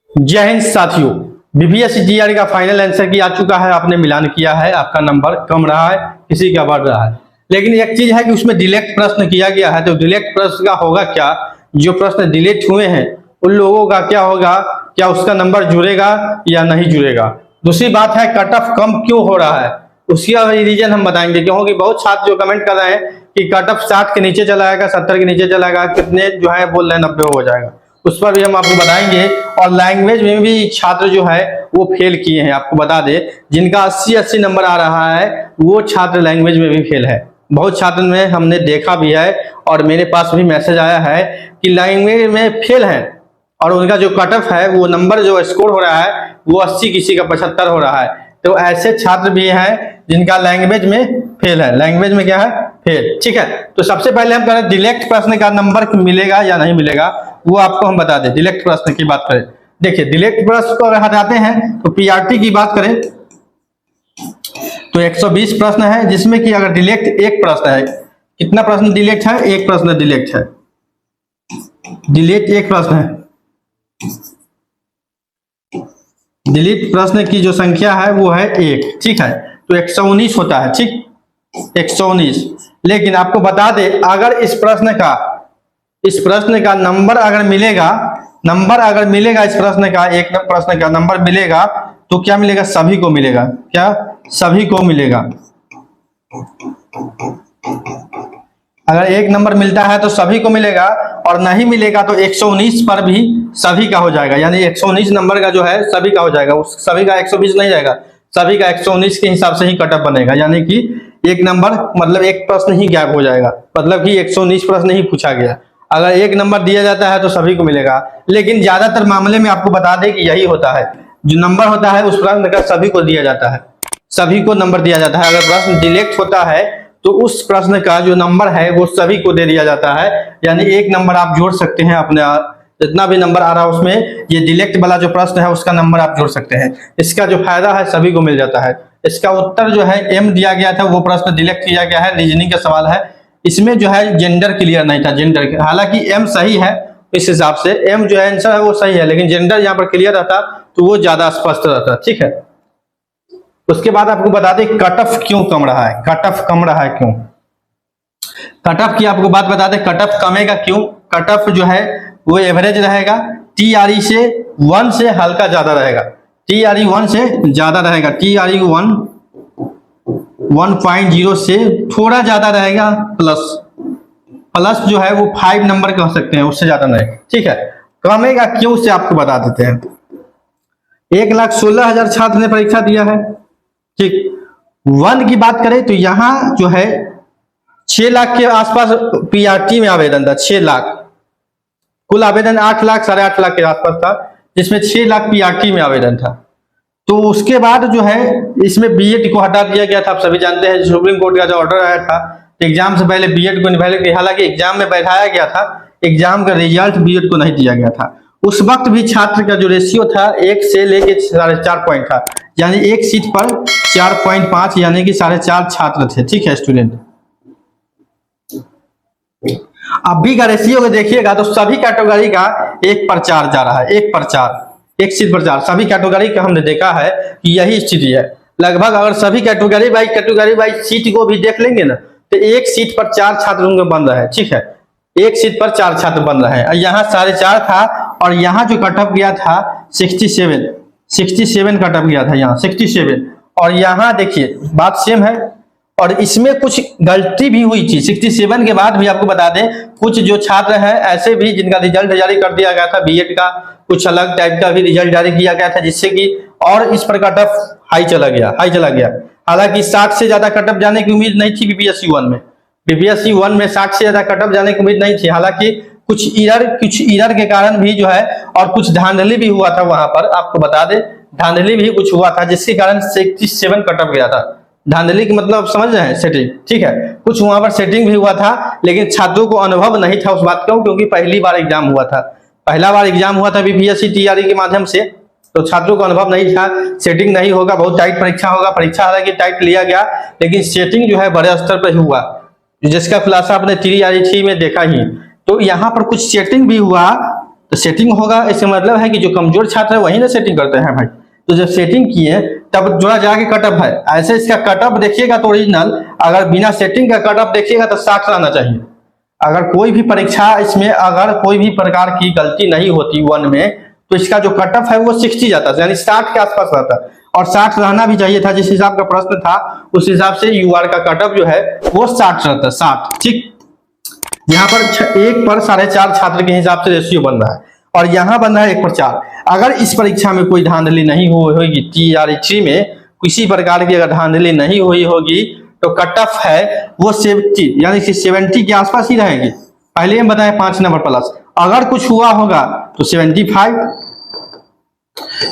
जय हिंद साथियों, BPSC GRE का फाइनल आंसर की आ चुका है। आपने मिलान किया है, आपका नंबर कम रहा है, किसी का बढ़ रहा है। लेकिन एक चीज है कि उसमें डिलेक्ट प्रश्न किया गया है, तो डिलेक्ट प्रश्न का होगा क्या, जो प्रश्न डिलीट हुए हैं उन लोगों का क्या होगा, क्या उसका नंबर जुड़ेगा या नहीं जुड़ेगा। दूसरी बात है कट ऑफ कम क्यों हो रहा है, उसका रीजन हम बताएंगे। क्योंकि बहुत छात्र जो कमेंट कर रहे हैं कि कट ऑफ 60 के नीचे चला जाएगा, 70 के नीचे चला जाएगा, कितने जो है बोल रहे हैं 90 हो जाएगा, उस पर भी हम आपको बताएंगे। और लैंग्वेज में भी छात्र जो है वो फेल किए हैं, आपको बता दें जिनका 80 नंबर आ रहा है वो छात्र लैंग्वेज में भी फेल है। बहुत छात्र में हमने देखा भी है और मेरे पास भी मैसेज आया है कि लैंग्वेज में फेल है और उनका जो कट ऑफ है वो नंबर जो स्कोर हो रहा है वो 80, किसी का 75 हो रहा है। तो ऐसे छात्र भी हैं जिनका लैंग्वेज में फेल है। लैंग्वेज में क्या है, फेल। ठीक है, तो सबसे पहले हम करें डिलेक्ट प्रश्न का नंबर मिलेगा या नहीं मिलेगा, वो आपको हम बता दें। डिलेक्ट प्रश्न की बात करें, देखिए डिलेक्ट प्रश्न को अगर हटाते हैं तो पीआरटी की बात करें तो 120 प्रश्न है, जिसमें कि अगर डिलेक्ट एक प्रश्न है, कितना प्रश्न डिलेक्ट है, एक प्रश्न डिलेक्ट है, डिलीट एक प्रश्न है। डिलीट प्रश्न की जो संख्या है वो है एक, ठीक है, तो 119 होता है, ठीक, 119। लेकिन आपको बता दे अगर इस प्रश्न का नंबर अगर मिलेगा, इस प्रश्न का, एक प्रश्न का नंबर मिलेगा तो क्या मिलेगा, सभी को मिलेगा। क्या, सभी को मिलेगा। अगर एक नंबर मिलता है तो सभी को मिलेगा और नहीं मिलेगा तो 119 पर भी सभी का हो जाएगा। यानी 119 नंबर का जो है सभी का हो जाएगा, उस सभी का 120 नहीं जाएगा, सभी का 119 के हिसाब से ही कटअप बनेगा। यानी कि एक नंबर मतलब एक प्रश्न ही गैप हो जाएगा, मतलब कि 119 प्रश्न ही पूछा गया। अगर एक नंबर दिया जाता है तो सभी को मिलेगा, लेकिन ज्यादातर मामले में आपको बता दें कि यही होता है, जो नंबर होता है उस प्रश्न का सभी को दिया जाता है, सभी को नंबर दिया जाता है। अगर प्रश्न डिलेक्ट होता है तो उस प्रश्न का जो नंबर है वो सभी को दे दिया जाता है। यानी एक नंबर आप जोड़ सकते हैं अपने, जितना भी नंबर आ रहा है उसमें ये डिलेक्ट वाला जो प्रश्न है उसका नंबर आप जोड़ सकते हैं। इसका जो फायदा है सभी को मिल जाता है। इसका उत्तर जो है एम दिया गया था, वो प्रश्न डिलेक्ट किया गया है, रीजनिंग का सवाल है। इसमें जो है जेंडर क्लियर नहीं था, जेंडर, हालांकि एम सही है, इस हिसाब से एम जो है आंसर है वो सही है, लेकिन जेंडर यहाँ पर क्लियर रहता तो वो ज्यादा स्पष्ट रहता। ठीक है, उसके बाद आपको बता दें कट ऑफ क्यों कम रहा है, कट ऑफ कम रहा है क्यों, कट ऑफ की आपको बात बता दें, कट ऑफ कमेगा क्यों। कट ऑफ जो है वो एवरेज रहेगा, टीआरई से 1 से हल्का ज्यादा रहेगा, टीआरई 1 से ज्यादा रहेगा, टीआरई 1.0 से थोड़ा ज्यादा रहेगा, प्लस जो है वो 5 नंबर कह सकते हैं, उससे ज्यादा नहीं। ठीक है, कमेगा क्यों से आपको बता देते हैं। 1,16,000 छात्र ने परीक्षा दिया है, ठीक। 1 की बात करें तो यहाँ जो है 6 लाख के आसपास पीआरटी में आवेदन था, 6 लाख, कुल आवेदन 8 लाख 8.5 लाख के आसपास था, जिसमें 6 लाख पीआरटी में आवेदन था। तो उसके बाद जो है इसमें बीएड को हटा दिया गया था। आप सभी जानते हैं सुप्रीम कोर्ट का जो ऑर्डर आया था, एग्जाम से पहले बीएड को इनवैलिड, हालांकि एग्जाम में बैठाया गया था, एग्जाम का रिजल्ट बीएड को नहीं दिया गया था। उस वक्त भी छात्र का जो रेशियो था 1 से लेके 4.5 पॉइंट था, यानी एक सीट पर 4.5 यानी कि 4.5 छात्र थे। ठीक है स्टूडेंट, अभी का रेशियो को देखिएगा तो सभी कैटेगरी का 1 पर 4 जा रहा है, 1 पर 4, एक सीट पर 4, सभी कैटेगरी का हमने देखा है कि यही स्थिति है लगभग। अगर सभी कैटेगरी वाइज सीट को भी देख लेंगे ना तो एक सीट पर 4 छात्र बन रहे हैं। ठीक है, एक सीट पर 4 छात्र बन रहे हैं। यहाँ 4.5 था और यहाँ जो कटअप गया था 67 कटअप गया था, यहाँ 67, और यहाँ देखिए बात सेम है। और इसमें कुछ गलती भी हुई थी 67 के बाद भी। आपको बता दें कुछ जो छात्र हैं ऐसे भी जिनका रिजल्ट जारी कर दिया गया था बीएड का, कुछ अलग टाइप का भी रिजल्ट जारी किया गया था, जिससे कि और इस पर कटअप हाई चला गया। हालांकि 60 से ज्यादा कटअप जाने की उम्मीद नहीं थी बीपीएससी 1 में, बीपीएससी 1 में 60 से ज्यादा कटअप जाने की उम्मीद नहीं थी। हालांकि कुछ ईरर के कारण भी जो है, और कुछ धांधली भी हुआ था वहां पर, आपको बता दें धांधली भी कुछ हुआ था जिसके कारण 67 कटअप गया था। धांधली का मतलब समझ रहे हैं, सेटिंग। ठीक है, कुछ वहां पर सेटिंग भी हुआ था, लेकिन छात्रों को अनुभव नहीं था उस बात का, क्योंकि पहला बार एग्जाम हुआ था बीपीएससी टीआरई के माध्यम से, तो छात्रों को अनुभव नहीं था। सेटिंग नहीं होगा, बहुत टाइट परीक्षा होगा, परीक्षा हालांकि टाइट लिया गया, लेकिन सेटिंग जो है बड़े स्तर पर हुआ, जिसका खुलासा आपने टीआरई में देखा ही। तो यहाँ पर कुछ सेटिंग भी हुआ तो सेटिंग होगा, इसका मतलब है कि जो कमजोर छात्र है वही ना सेटिंग करते हैं भाई। तो जब सेटिंग किए तब जोड़ा जाके कटअप है। ऐसे इसका कटअप देखिएगा तो ओरिजिनल, अगर बिना सेटिंग का कटअप देखिएगा तो 60 रहना चाहिए। अगर कोई भी परीक्षा इसमें अगर कोई भी प्रकार की गलती नहीं होती वन में, तो इसका जो कटअप है वो 60 जाता है, यानी 60 के आसपास रहता है। और 60 रहना भी चाहिए था, जिस हिसाब का प्रश्न था उस हिसाब से यूआर का कटअप जो है वो 60 रहता है, 60। ठीक, यहाँ पर 1 पर 4.5 छात्र के हिसाब से रेशियो बन रहा है, और यहाँ बन रहा है 1 पर 4। अगर इस परीक्षा में कोई धांधली नहीं होगी, TRE में किसी प्रकार की अगर धांधली नहीं हुई होगी, तो कट ऑफ है वो 70, यानी कि 70 के आसपास ही रहेगी। पहले हम बताए 5 नंबर प्लस, अगर कुछ हुआ होगा तो 75,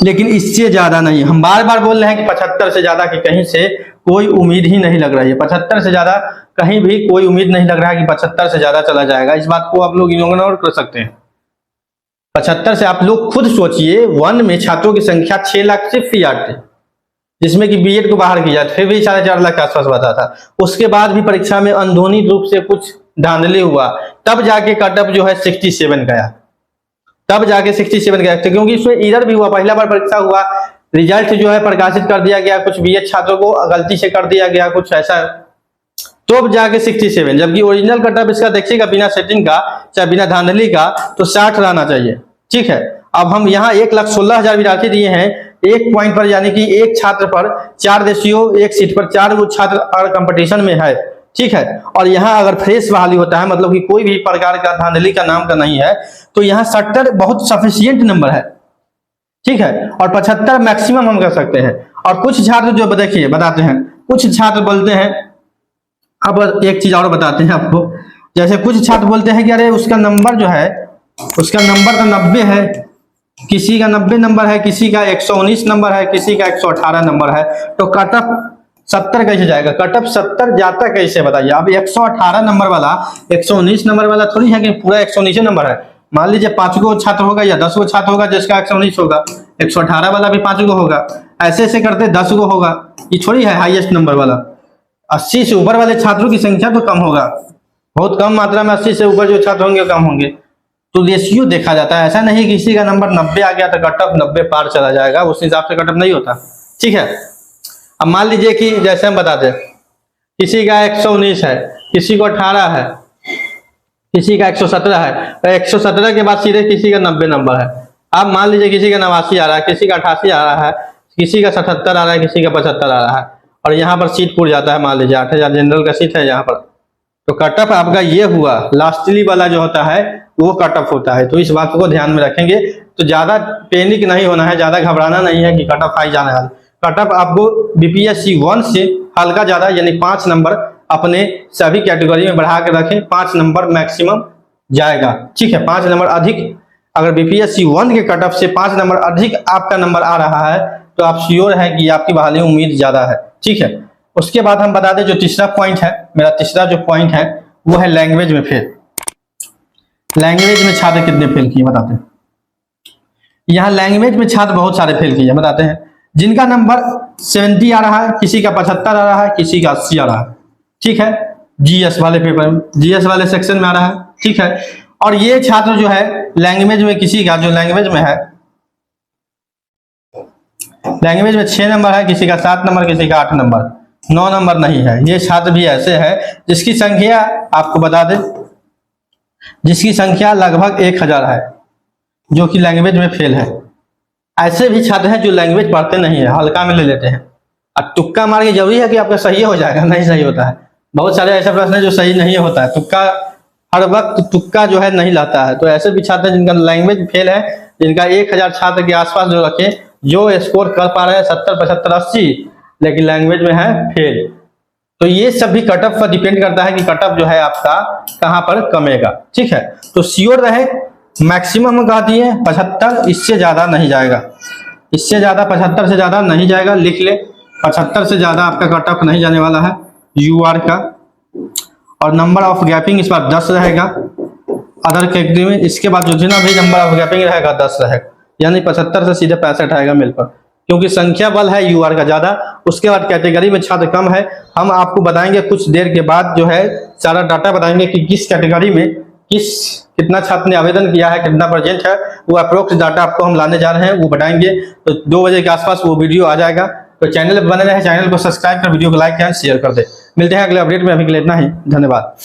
लेकिन इससे ज्यादा नहीं। हम बार बार बोल रहे हैं कि 75 से ज्यादा की कहीं से कोई उम्मीद ही नहीं लग रही है। 75 से ज्यादा कहीं भी कोई उम्मीद नहीं लग रहा है कि 75 से ज्यादा चला जाएगा। इस बात को आप लोग इग्नोर कर सकते हैं। 75 से आप लोग खुद सोचिए, वन में छात्रों की संख्या 6 लाख सिर्फ फीआर थे, जिसमें कि बीएड को बाहर किया फिर भी 4.5 लाख के आसपास बता था। उसके बाद भी परीक्षा में अंदरूनी रूप से कुछ धांधली हुआ, तब जाके कटअप जो है 67 गया, तब जाके 67 गया, क्योंकि इसमें एरर भी हुआ। पहला बार परीक्षा हुआ, रिजल्ट जो है प्रकाशित कर दिया गया, कुछ बीएड छात्रों को गलती से कर दिया गया, कुछ ऐसा, तो जाके 67, जबकि ओरिजिनल कटअप इसका देखिएगा बिना सेटिंग का चाहे बिना धांधली का तो 60 रहना चाहिए। ठीक है, अब हम यहाँ 1,16,000 विद्यार्थी दिए हैं, 1 पॉइंट पर, यानी कि एक छात्र पर 4 रेशियो, एक सीट पर 4 वो छात्र अगर कंपटीशन में है। ठीक है, और यहाँ अगर फ्रेश बहाली होता है, मतलब कि कोई भी प्रकार का धांधली का नाम का नहीं है, तो यहाँ 70 बहुत सफिशियंट नंबर है। ठीक है, और 75 मैक्सिमम हम कर सकते हैं। और कुछ छात्र जो देखिए बताते हैं, कुछ छात्र बोलते हैं, अब एक चीज और बताते हैं आपको, जैसे कुछ छात्र बोलते हैं कि अरे उसका नंबर जो है, उसका नंबर तो 90 है, किसी का 90 नंबर है, किसी का 119 नंबर है, किसी का 118 नंबर है, तो कटअप 70 कैसे जाएगा? कटअप 70 जाता कैसे बताइए? अब 118 नंबर वाला 119 नंबर वाला थोड़ी है कि पूरा 119 नंबर है। मान लीजिए 5 गो छात्र होगा या 10 गो छात्र होगा जिसका 119 होगा, 118 वाला भी 5 गो होगा, ऐसे ऐसे करते 10 गो होगा। ये थोड़ी है हाईएस्ट नंबर वाला। 80 से ऊपर वाले छात्रों की संख्या तो कम होगा, बहुत कम मात्रा में 80 से ऊपर जो छात्र होंगे कम होंगे। तो रेशियो देखा जाता है, ऐसा नहीं किसी का नंबर 90 आ गया तो कटअप 90 पार चला जाएगा, उस हिसाब से कटअप नहीं होता। ठीक है, अब मान लीजिए कि जैसे हम बताते हैं किसी का 119 है, किसी को 18 है, किसी का 117 है, तो 117 के बाद सीधे किसी का 90 नंबर है। अब मान लीजिए किसी का 89 आ रहा है, किसी का 88 आ रहा है, किसी का 77 आ रहा है, किसी का 75 आ रहा है, और यहाँ पर सीट पूर जाता है, मान लीजिए 8000 जनरल का सीट है यहाँ पर, तो कटअप आपका ये हुआ। लास्टली वाला जो होता है वो कटअप होता है, तो इस बात को ध्यान में रखेंगे। तो ज्यादा पैनिक नहीं होना है, ज्यादा घबराना नहीं है कि कटअप हाई जाना है। कटअप आपको बीपीएससी 1 से हल्का ज्यादा, यानी 5 नंबर अपने सभी कैटेगरी में बढ़ा के रखें, 5 नंबर मैक्सिमम जाएगा। ठीक है, 5 नंबर अधिक, अगर बीपीएससी 1 के कटअप से 5 नंबर अधिक आपका नंबर आ रहा है तो आप श्योर है कि आपकी बहाली उम्मीद ज्यादा है। ठीक है, उसके बाद हम बता दें जो तीसरा पॉइंट है, मेरा तीसरा जो पॉइंट है वो है लैंग्वेज में फेल। लैंग्वेज में छात्र कितने फेल किए बताते हैं। यहाँ लैंग्वेज में छात्र बहुत सारे फेल किए बताते हैं, जिनका नंबर 70 आ रहा है, किसी का 75 आ रहा है, किसी का 80 आ रहा है। ठीक है, जीएस वाले पेपर में, जीएस वाले सेक्शन में आ रहा है। ठीक है, और ये छात्र जो है लैंग्वेज में, किसी का जो लैंग्वेज में है, लैंग्वेज में 6 नंबर है, किसी का 7 नंबर, किसी का 8 नंबर, 9 नंबर नहीं है। ये छात्र भी ऐसे है जिसकी संख्या आपको बता दें, जिसकी संख्या लगभग 1000 है, जो कि लैंग्वेज में फेल है। ऐसे भी छात्र हैं जो लैंग्वेज पढ़ते नहीं है, हल्का में ले लेते हैं। अब तुक्का मार के जरूरी है कि आपका सही हो जाएगा? नहीं सही होता है। बहुत सारे ऐसे प्रश्न है जो सही नहीं होता है, तुक्का हर वक्त तुक्का जो है नहीं लाता है। तो ऐसे भी छात्र जिनका लैंग्वेज फेल है, जिनका 1000 छात्र के आसपास जो रखे, जो स्कोर कर पा रहे हैं 70, 75, 80, लेकिन लैंग्वेज में है फेल। तो ये सब भी कटअप पर डिपेंड करता है कि कटअप जो है आपका कहां पर कमेगा। ठीक है, तो श्योर रहे मैक्सिमम कह दिए 75, इससे ज्यादा नहीं जाएगा, इससे ज्यादा 75 से ज्यादा नहीं जाएगा, लिख ले। 75 से ज्यादा आपका कटअप नहीं जाने वाला है यूआर का। और नंबर ऑफ गैपिंग इस बार 10 रहेगा अदर कैटेगरी में। इसके बाद जो जितना भी नंबर ऑफ गैपिंग रहेगा 10 रहेगा, यानी 75 से सीधे 65 आएगा मिल पर, क्योंकि संख्या बल है यूआर का ज्यादा। उसके बाद कैटेगरी में छात्र कम है। हम आपको बताएंगे कुछ देर के बाद, जो है सारा डाटा बताएंगे कि किस कैटेगरी में कितना छात्र ने आवेदन किया है, कितना प्रेजेंट है, वो अप्रोक्स डाटा आपको हम लाने जा रहे हैं, वो बताएंगे। तो 2 बजे के आसपास वो वीडियो आ जाएगा। तो चैनल पर बने रहे, चैनल को सब्सक्राइब कर, वीडियो को लाइक एंड शेयर कर दे। मिलते हैं अगले अपडेट में, अभी के लिए इतना ही, धन्यवाद।